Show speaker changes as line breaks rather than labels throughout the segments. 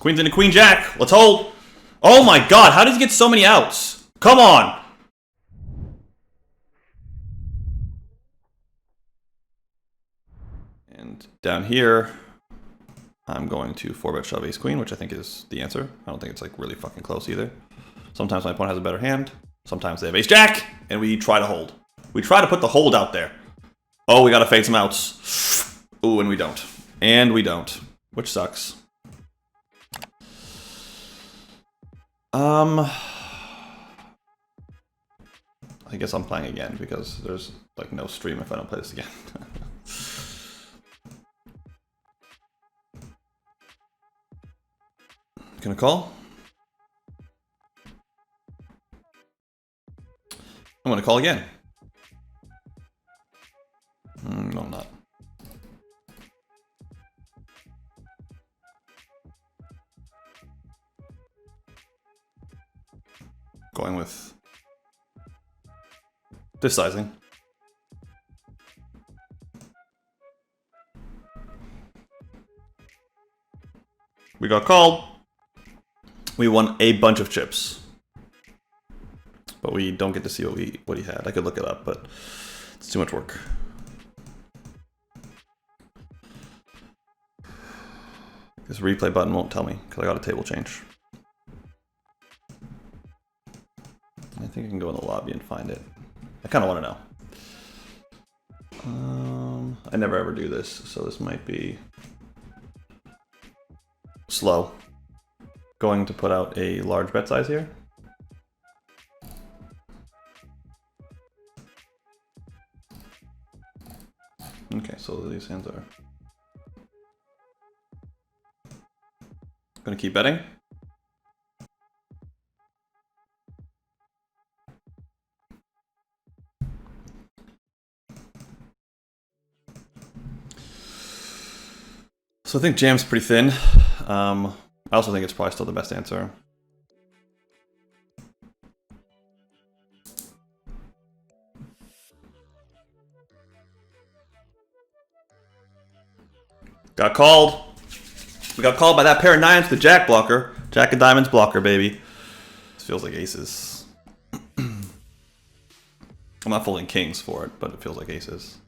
Queen's into queen jack. Let's hold. Oh my god, how does he get so many outs? Come on. And down here, I'm going to 4-bet shove ace queen, which I think is the answer. I don't think it's like really fucking close either. Sometimes my opponent has a better hand. Sometimes they have ace jack, and we try to hold. We try to put the hold out there. Oh, we gotta fade some outs. Ooh, and we don't. And we don't, which sucks. I guess I'm playing again because there's like no stream if I don't play this again. Gonna call? I'm gonna call again. No, I'm not. Going with this sizing. We got called. We won a bunch of chips, but we don't get to see what he had. I could look it up, but it's too much work. This replay button won't tell me because I got a table change. I think I can go in the lobby and find it. I kind of want to know. I never ever do this, so this might be slow. Going to put out a large bet size here. Okay, so these hands are gonna keep betting. So I think jam's pretty thin. I also think it's probably still the best answer. Got called. We got called by that pair of nines, the jack blocker. Jack of diamonds blocker, baby. This feels like aces. I'm not folding kings for it, but it feels like aces.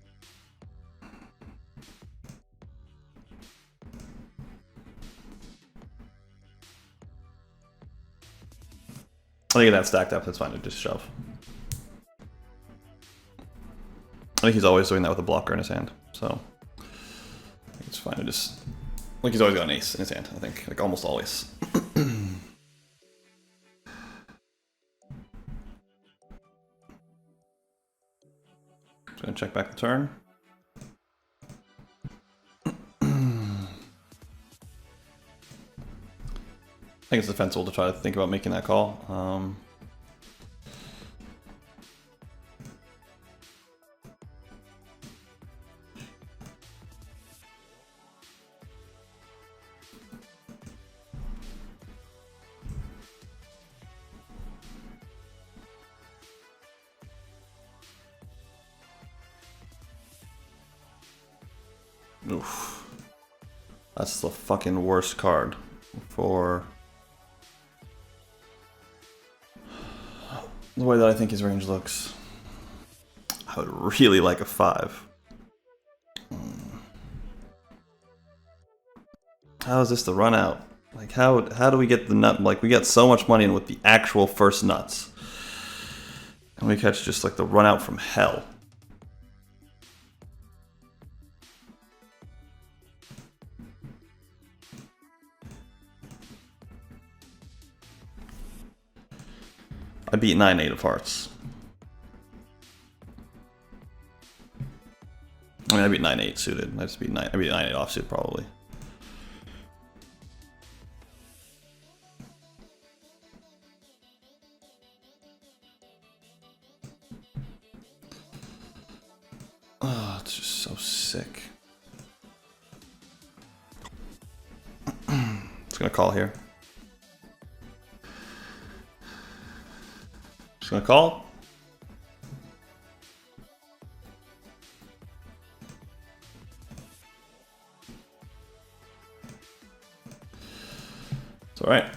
I think that stacked up, that's fine to just shove. I think he's always doing that with a blocker in his hand, so I think it's fine to just, like he's always got an ace in his hand, I think, like almost always. Just gonna check back the turn. I think it's defensible to try to think about making that call. Oof. That's the fucking worst card for the way that I think his range looks. I would really like a 5. How is this the run out? Like how do we get the nut? Like we got so much money in with the actual first nuts, and we catch just like the run out from hell. I beat 9-8 of hearts. I mean, I beat 9-8 suited. I beat 9-8 offsuit probably. Oh, it's just so sick. Just gonna call here. Just gonna call. all right.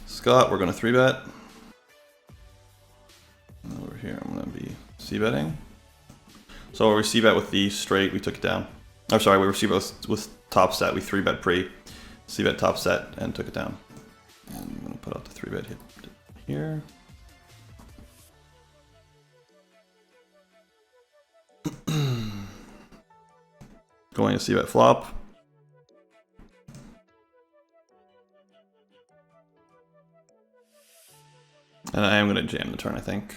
Scott, we're gonna 3-bet. Over here, I'm gonna be c-betting. So we c-bet with the straight, we took it down. I'm sorry, we were c-bet with top set, we 3-bet pre, c-bet top set, and took it down. And I'm gonna put out the 3-bet hit here. Going to c-bet flop. And I am going to jam the turn, I think.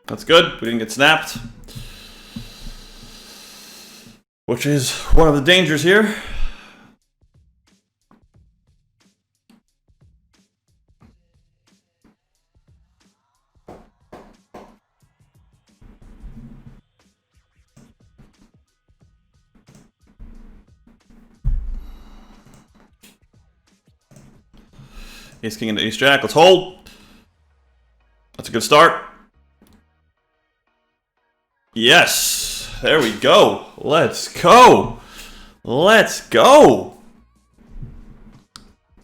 That's good. We didn't get snapped. Which is one of the dangers here. Ace king into ace jack. Let's hold. That's a good start. Yes. There we go. Let's go. Let's go.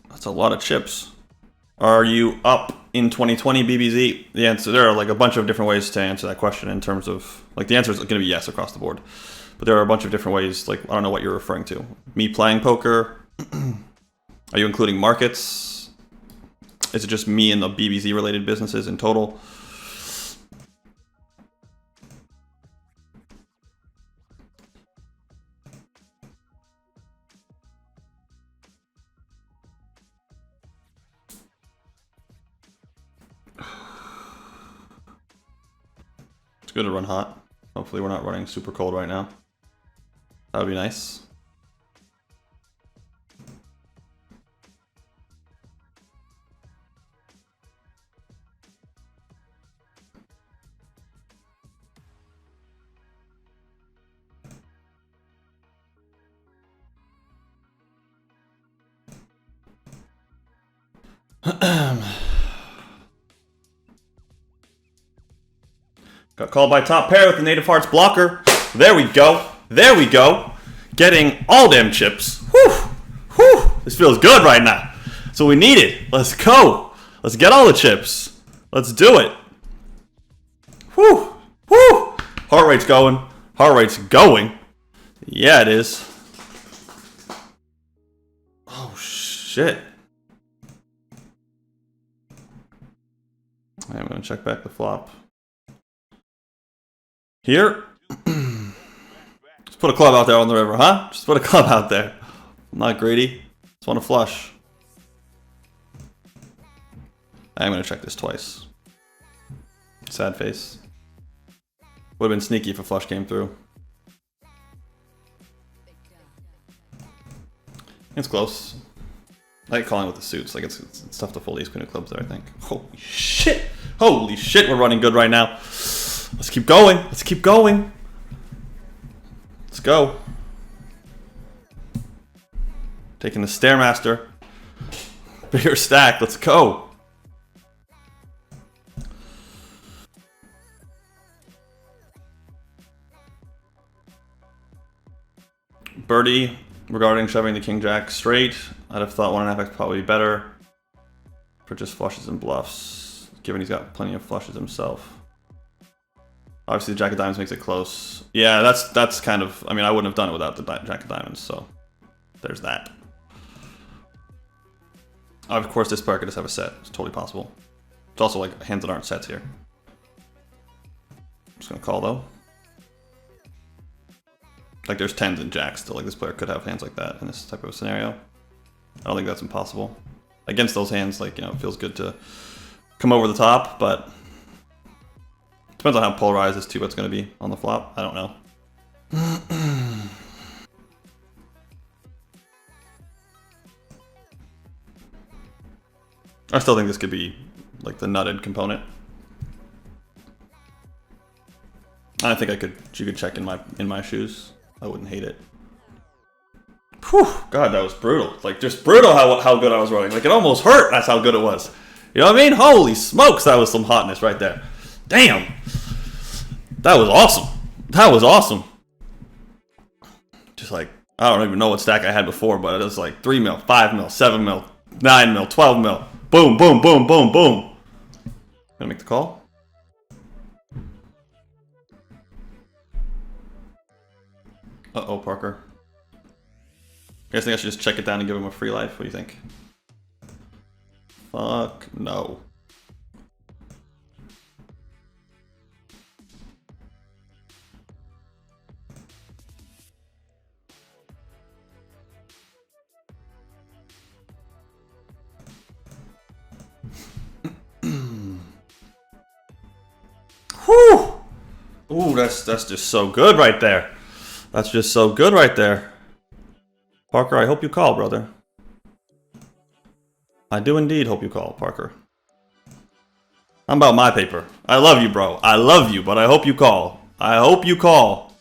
That's a lot of chips. Are you up in 2020 BBZ? The answer, there are like a bunch of different ways to answer that question in terms of, like, the answer is going to be yes across the board. But there are a bunch of different ways, like, I don't know what you're referring to. Me playing poker? Are you including markets? Is it just me and the BBZ related businesses in total? It's good to run hot. Hopefully we're not running super cold right now. That would be nice. Got called by top pair with the native hearts blocker. There we go. There we go. Getting all them chips. Whew. Whew. This feels good right now. So we need it. Let's go. Let's get all the chips. Let's do it. Whew. Whew. Heart rate's going. Heart rate's going. Yeah, it is. Oh, shit. I'm going to check back the flop. Here. Just put a club out there on the river, huh? Just put a club out there. I'm not greedy. Just want to flush. I'm going to check this twice. Sad face. Would have been sneaky if a flush came through. It's close. I like calling with the suits. Like it's tough to fold ace queen of clubs there, I think. Holy shit! Holy shit, we're running good right now. Let's keep going. Let's keep going. Let's go. Taking the Stairmaster. Bigger stack. Let's go. Birdie regarding shoving the king jack straight. I'd have thought 1.5x probably better for just flushes and bluffs, given he's got plenty of flushes himself. Obviously, the jack of diamonds makes it close. Yeah, that's kind of. I mean, I wouldn't have done it without the jack of diamonds. So there's that. Of course, this player could just have a set. It's totally possible. It's also like hands that aren't sets here. I'm just gonna call though. Like there's tens and jacks still. Like this player could have hands like that in this type of a scenario. I don't think that's impossible. Against those hands, like, you know, it feels good to come over the top, but depends on how polarized this 2-bet's going to be on the flop. I don't know. I still think this could be like the nutted component. I think you could check in my shoes. I wouldn't hate it. Whew, God, that was brutal. Like, just brutal how good I was running. Like, it almost hurt. That's how good it was. You know what I mean? Holy smokes, that was some hotness right there. Damn. That was awesome. That was awesome. Just like, I don't even know what stack I had before, but it was like 3 mil, 5 mil, 7 mil, 9 mil, 12 mil. Boom, boom, boom, boom, boom. Gonna make the call. Uh-oh, Parker. You guys think I should just check it down and give him a free life? What do you think? Fuck no. Whew! Ooh, that's just so good right there. That's just so good right there. Parker, I hope you call, brother. I do indeed hope you call, Parker. I'm about my paper. I love you, bro. I love you, but I hope you call. I hope you call.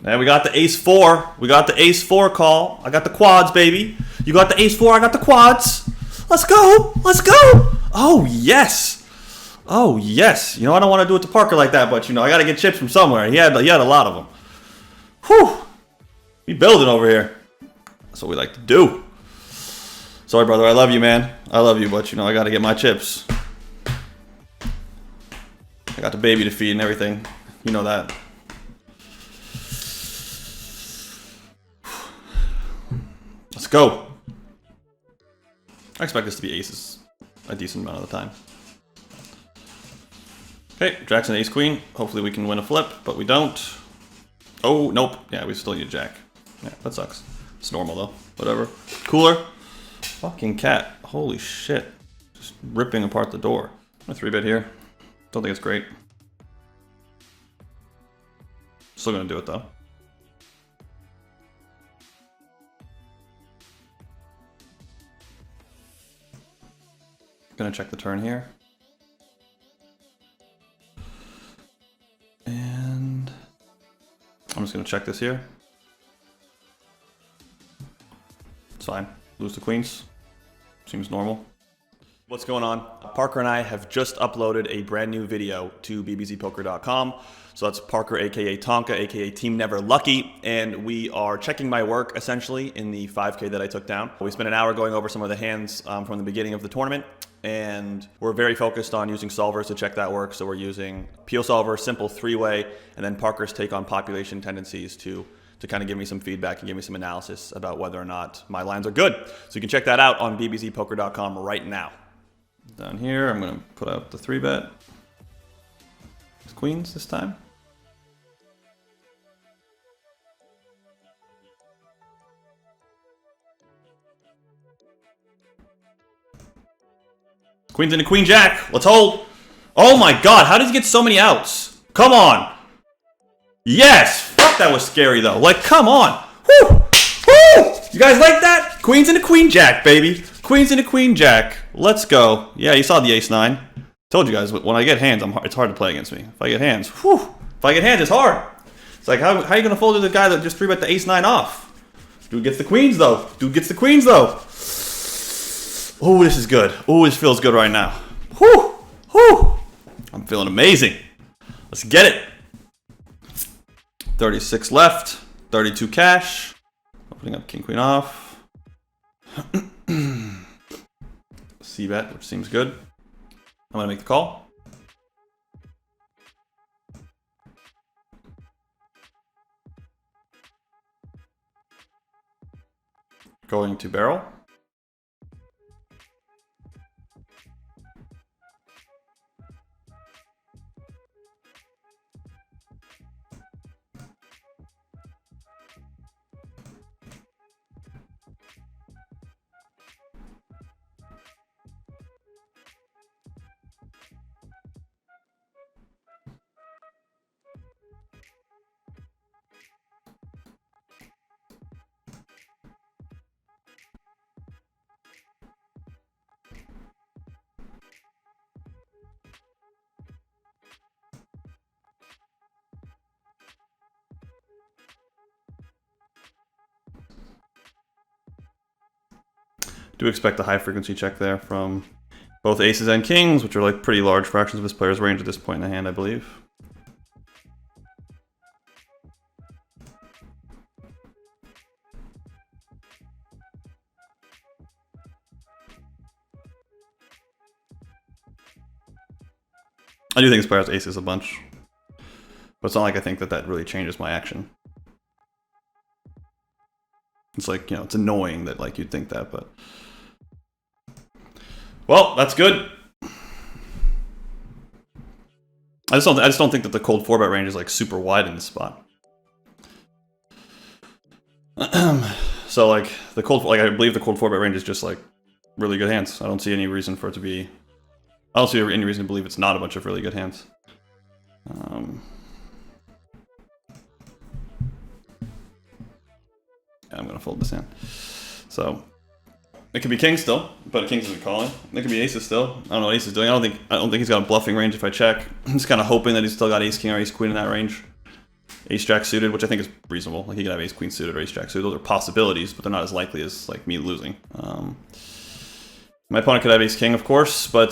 And we got the ace 4. We got the ace 4 call. I got the quads, baby. You got the ace 4. I got the quads. Let's go. Let's go. Oh, yes. Oh, yes. You know, I don't want to do it to Parker like that, but, you know, I got to get chips from somewhere. He had a lot of them. Whew. We building over here. That's what we like to do. Sorry, brother. I love you, man. I love you, but, you know, I got to get my chips. I got the baby to feed and everything. You know that. Let's go. I expect this to be aces a decent amount of the time. Okay, Jack's an ace queen. Hopefully we can win a flip, but we don't. Oh, nope. Yeah, we still need a jack. Yeah, that sucks. It's normal though. Whatever. Cooler. Fucking cat. Holy shit. Just ripping apart the door. I'm a 3-bet here. Don't think it's great. Still gonna do it though. Gonna check the turn here. And I'm just gonna check this here. It's fine. Lose the queens. Seems normal. What's going on? Parker and I have just uploaded a brand new video to BBZpoker.com. So that's Parker, aka Tonka, aka Team Never Lucky, and we are checking my work essentially in the 5K that I took down. We spent an hour going over some of the hands from the beginning of the tournament, and we're very focused on using solvers to check that work. So we're using Peel Solver, simple 3-way, and then Parker's take on population tendencies to kind of give me some feedback and give me some analysis about whether or not my lines are good. So you can check that out on BBZpoker.com right now. Down here, I'm going to put out the 3-bet. It's queens this time. Queens and a queen jack. Let's hold. Oh my god, how did he get so many outs? Come on. Yes. Fuck, that was scary though. Like, come on. Woo. Woo. You guys like that? Queens and a queen jack, baby. Queens and a queen jack. Let's go. Yeah, you saw the ace 9. Told you guys, when I get hands, it's hard to play against me. If I get hands, whew. If I get hands, it's hard. It's like, how are you going to fold to the guy that just 3-bet the ace 9 off? Dude gets the queens though. Dude gets the queens though. Oh, this is good. Oh, this feels good right now. Whew. Whew. I'm feeling amazing. Let's get it. 36 left. 32 cash. Opening up king, queen off. C-bet, which seems good. I'm going to make the call. Going to barrel. Do expect a high frequency check there from both aces and kings, which are like pretty large fractions of his player's range at this point in the hand, I believe. I do think his player has aces a bunch, but it's not like I think that that really changes my action. It's like, you know, it's annoying that like you'd think that, but well, that's good. I just don't think that the cold 4-bet range is like super wide in this spot. So like the cold, like I believe the cold 4-bet range is just like really good hands. I don't see any reason for it to be. I don't see any reason to believe it's not a bunch of really good hands. I'm gonna fold this hand. So it could be king still, but kings isn't calling. It could be aces still. I don't know what ace is doing. I don't think he's got a bluffing range if I check. I'm just kind of hoping that he's still got ace king or ace queen in that range. Ace jack suited, which I think is reasonable. Like he could have ace queen suited or ace jack suited. Those are possibilities, but they're not as likely as like me losing. My opponent could have ace king, of course, but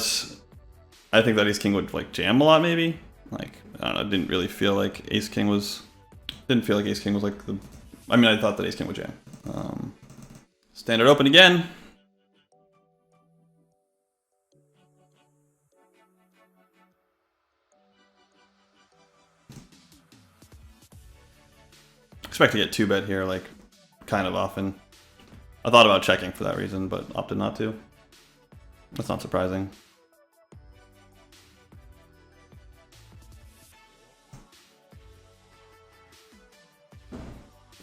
I think that ace king would like jam a lot, maybe. Like I don't know. I didn't really feel like ace king was. Didn't feel like ace king was like the. I mean, I thought that ace king would jam. Standard open again. Expect to get 2-bet here, like kind of often. I thought about checking for that reason, but opted not to. That's not surprising.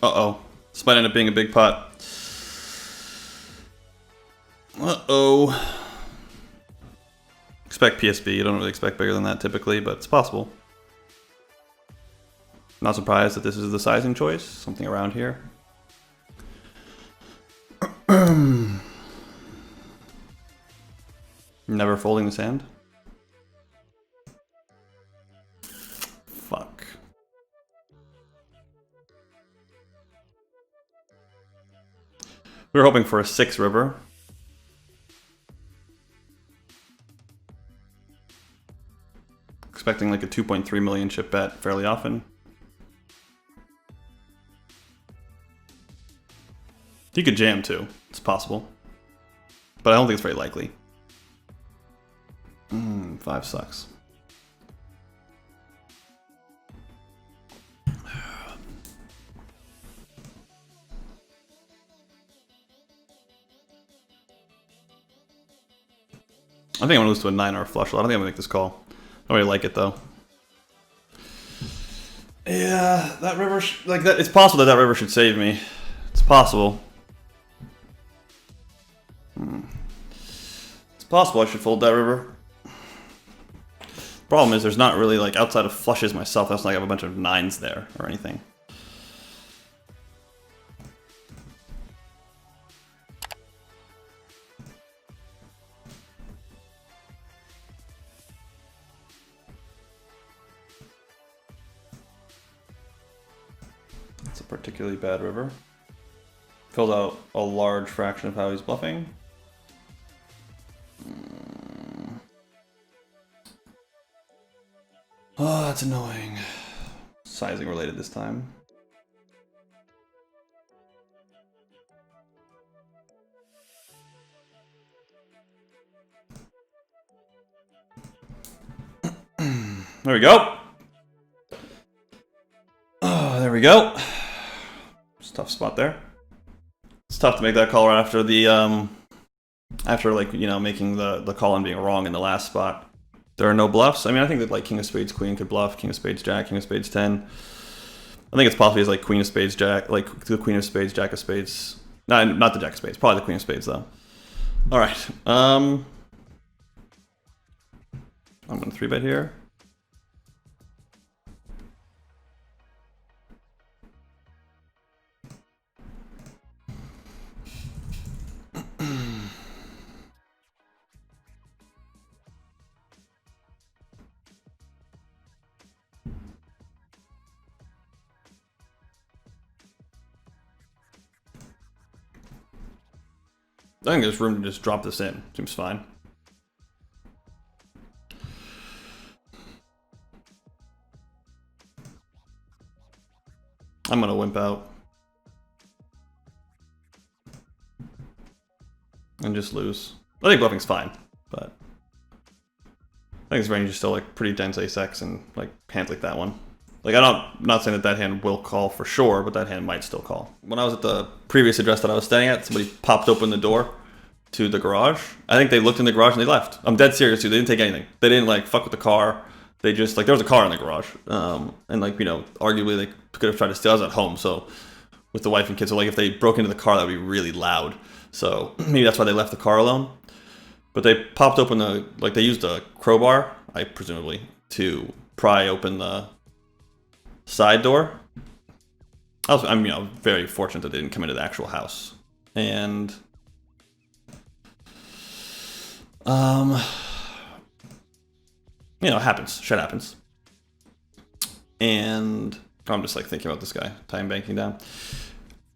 Uh-oh. This might end up being a big pot. Uh-oh. Expect PSB. You don't really expect bigger than that typically, but it's possible. Not surprised that this is the sizing choice. Something around here. Never folding this hand. Fuck. We were hoping for a 6 river. Expecting like a 2.3 million chip bet fairly often. He could jam too. It's possible. But I don't think it's very likely. 5 sucks. I think I'm gonna lose to a 9 or a flush. I don't think I'm gonna make this call. I don't really like it though. Yeah, that river, like that. It's possible that that river should save me. It's possible. It's possible I should fold that river. Problem is, there's not really like outside of flushes myself. That's not like I have a bunch of 9s there or anything. It's a particularly bad river. Filled out a large fraction of how he's bluffing. Oh, that's annoying. Sizing related this time. There we go. Oh, there we go. It's a tough spot there. It's tough to make that call right after the after like, you know, making the call and being wrong in the last spot. There are no bluffs. I mean, I think that like king of spades queen could bluff, king of spades jack, king of spades 10. I think it's possible he's like queen of spades jack, like the queen of spades, jack of spades. No, not the jack of spades. Probably the queen of spades though. All right. I'm gonna 3-bet here. I think there's room to just drop this in. Seems fine. I'm gonna wimp out. And just lose. I think bluffing's fine, but I think his range is still like pretty dense ace-x and like hands like that one. Like I'm not saying that that hand will call for sure, but that hand might still call. When I was at the previous address that I was staying at, somebody popped open the door to the garage. I think they looked in the garage and they left. I'm dead serious, dude. They didn't take anything. They didn't like fuck with the car. They just like, there was a car in the garage, and like, you know, arguably they could have tried to steal. I was at home, so with the wife and kids, so like if they broke into the car, that would be really loud. So maybe that's why they left the car alone. But they popped open the, like they used a crowbar, presumably, to pry open the side door. I'm, you know, very fortunate that they didn't come into the actual house. And you know, it happens. Shit happens. And I'm just like thinking about this guy time banking down.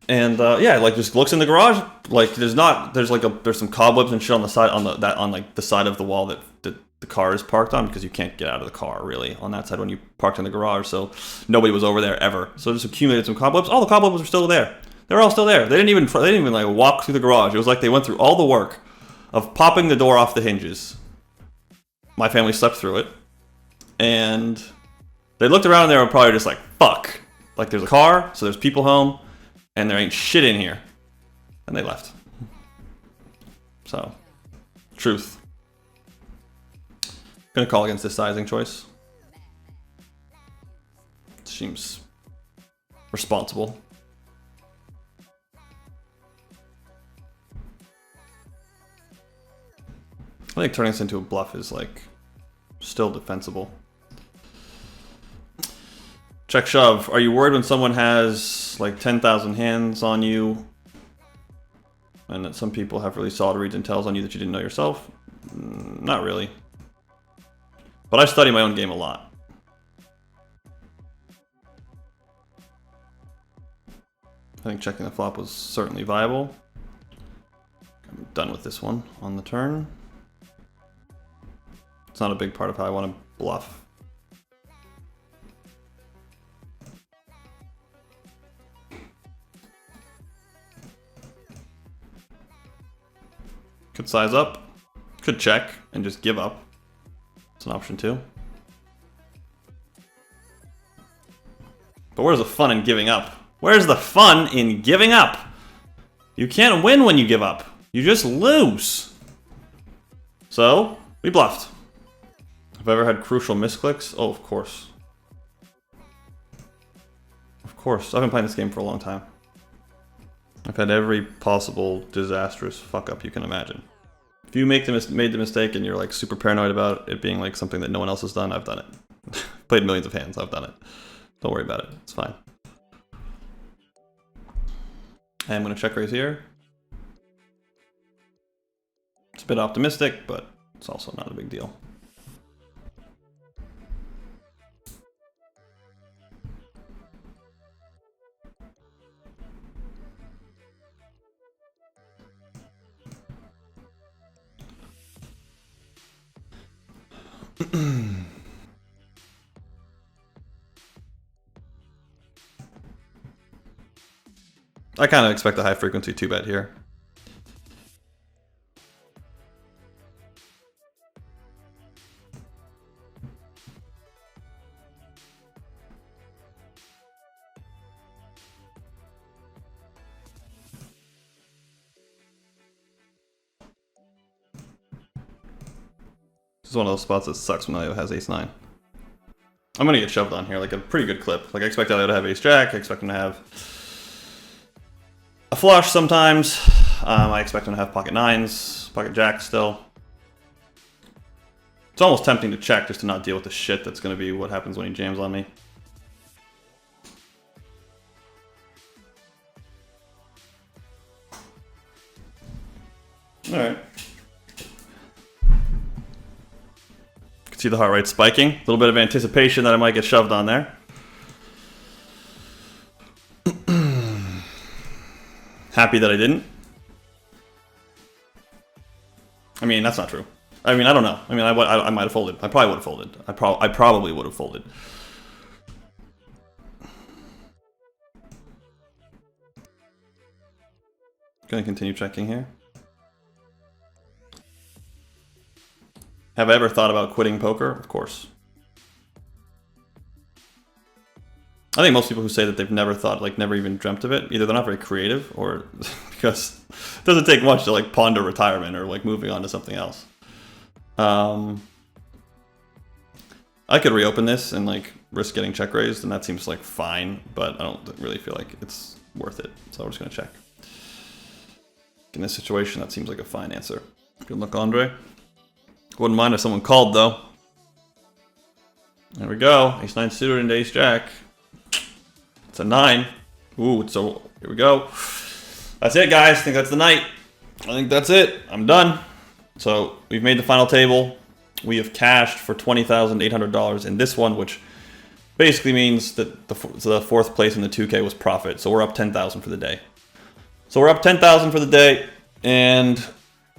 And yeah, like just looks in the garage. Like there's some cobwebs and shit on the side on like the side of the wall that the car is parked on, because you can't get out of the car really on that side when you parked in the garage. So nobody was over there ever. So just accumulated some cobwebs. All the cobwebs were still there. They were all still there. They didn't even like walk through the garage. It was like they went through all the work of popping the door off the hinges. My family slept through it, and they looked around and they were probably just like, fuck. Like there's a car, so there's people home, and there ain't shit in here. And they left. So, truth. Gonna call against this sizing choice. Seems responsible. I think turning this into a bluff is like still defensible. Check shove. Are you worried when someone has like 10,000 hands on you, and that some people have really solid reads and tells on you that you didn't know yourself? Not really. But I study my own game a lot. I think checking the flop was certainly viable. I'm done with this one on the turn. It's not a big part of how I want to bluff. Could size up, could check and just give up. It's an option too. But where's the fun in giving up? Where's the fun in giving up? You can't win when you give up. You just lose. So, we bluffed. Have I ever had crucial misclicks? Oh, of course. Of course. I've been playing this game for a long time. I've had every possible disastrous fuck up you can imagine. If you made the mistake and you're like super paranoid about it being like something that no one else has done, I've done it. Played millions of hands, I've done it. Don't worry about it, it's fine. I'm gonna check raise here. It's a bit optimistic, but it's also not a big deal. I kind of expect a high frequency 2-bet here. This is one of those spots that sucks when Elio has ace-9. I'm gonna get shoved on here, like a pretty good clip. Like I expect Elio to have ace-jack, I expect him to have a flush sometimes. I expect him to have pocket nines, pocket jacks still. It's almost tempting to check just to not deal with the shit that's gonna be what happens when he jams on me. Alright. See the heart rate spiking. A little bit of anticipation that I might get shoved on there. Happy that I didn't. I mean, that's not true. I mean, I don't know. I mean, I might have folded. I probably would have folded. I probably would have folded. Gonna continue checking here. Have I ever thought about quitting poker? Of course. I think most people who say that they've never thought, like never even dreamt of it, either they're not very creative or because it doesn't take much to like ponder retirement or like moving on to something else. I could reopen this and like risk getting check raised, and that seems like fine, but I don't really feel like it's worth it. So we're just gonna check. In this situation, that seems like a fine answer. Good luck, Andre. Wouldn't mind if someone called though. There we go. Ace 9 suited into ace jack. It's a 9. Ooh, so here we go. That's it, guys. I think that's the night. I think that's it. I'm done. So we've made the final table. We have cashed for $20,800 in this one, which basically means that the fourth place in the 2K was profit. So we're up 10,000 for the day. So we're up 10,000 for the day, and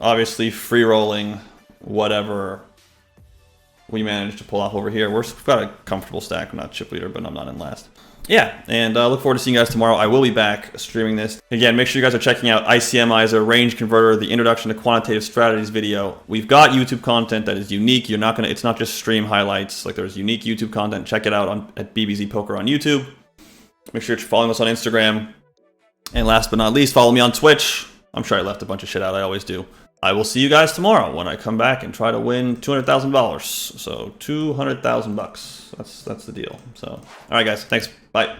obviously free rolling whatever we managed to pull off over here. We've got a comfortable stack. I'm not chip leader, but I'm not in last. Yeah, and look forward to seeing you guys tomorrow. I will be back streaming this. Again, make sure you guys are checking out ICMizer, Range Converter, the Introduction to Quantitative Strategies video. We've got YouTube content that is unique. It's not just stream highlights. Like, there's unique YouTube content. Check it out at BBZ Poker on YouTube. Make sure you're following us on Instagram. And last but not least, follow me on Twitch. I'm sure I left a bunch of shit out. I always do. I will see you guys tomorrow when I come back and try to win $200,000. So $200,000 bucks. That's the deal. So, all right, guys. Thanks. Bye.